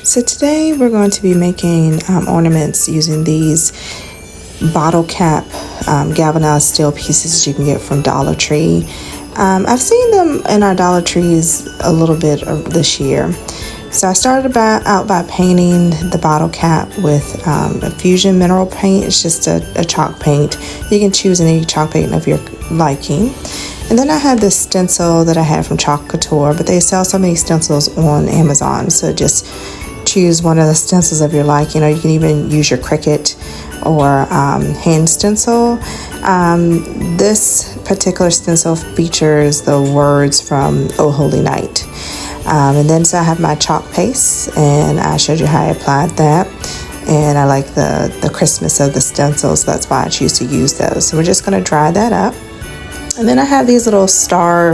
So today we're going to be making ornaments using these bottle cap galvanized steel pieces you can get from Dollar Tree. I've seen them in our Dollar Trees a little bit this year. So I started out by painting the bottle cap with a fusion mineral paint. It's just a chalk paint. You can choose any chalk paint of your liking. And then I had this stencil that I had from Chalk Couture, but they sell so many stencils on Amazon. So just choose one of the stencils of your liking, or you can even use your Cricut or hand stencil. This particular stencil features the words from Oh Holy Night. And then so I have my chalk paste, and I showed you how I applied that. And I like the crispness of the stencil, so that's why I choose to use those. So we're just going to dry that up. And then I have these little star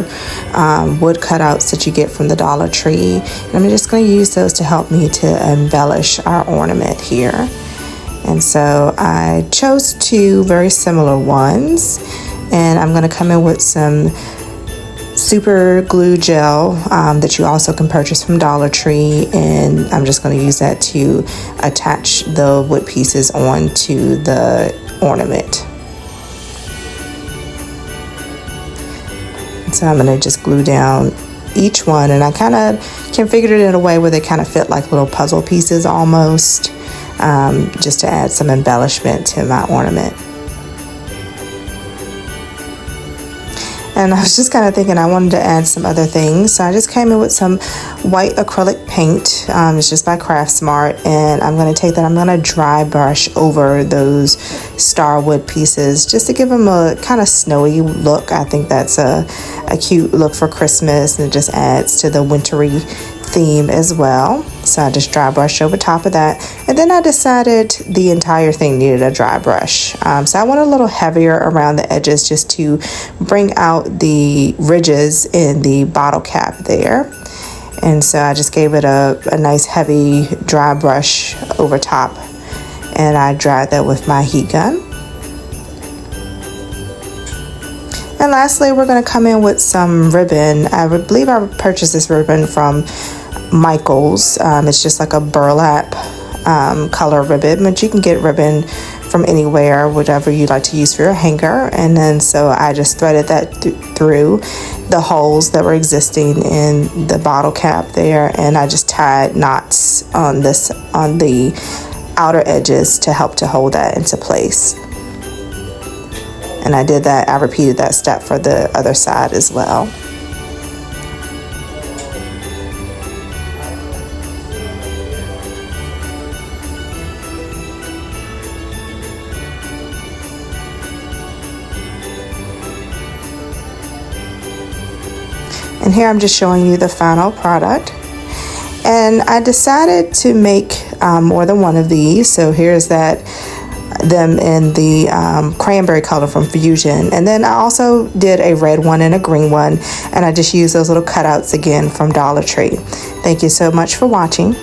wood cutouts that you get from the Dollar Tree. And I'm just going to use those to help me to embellish our ornament here. And so I chose two very similar ones. And I'm going to come in with some super glue gel that you also can purchase from Dollar Tree. And I'm just going to use that to attach the wood pieces onto the ornament. So I'm going to just glue down each one, and I kind of configured it in a way where they kind of fit like little puzzle pieces almost, just to add some embellishment to my ornament. And I was just kind of thinking I wanted to add some other things, so I just came in with some white acrylic paint. It's just by Craftsmart, and I'm going to take that. I'm going to dry brush over those star wood pieces just to give them a kind of snowy look. I think that's a cute look for Christmas, and it just adds to the wintry theme as well. So I just dry brush over top of that, and then I decided the entire thing needed a dry brush. So I went a little heavier around the edges just to bring out the ridges in the bottle cap there. And so I just gave it a nice heavy dry brush over top, and I dried that with my heat gun. And lastly, we're going to come in with some ribbon. I believe I purchased this ribbon from Michael's. It's just like a burlap color ribbon, but you can get ribbon from anywhere, whatever you like to use for your hanger. And then so I just threaded that through the holes that were existing in the bottle cap there, and I just tied knots on the outer edges to help to hold that into place. And I repeated that step for the other side as well. And here I'm just showing you the final product. And I decided to make more than one of these. So here's them in the cranberry color from Fusion. And then I also did a red one and a green one. And I just used those little cutouts again from Dollar Tree. Thank you so much for watching.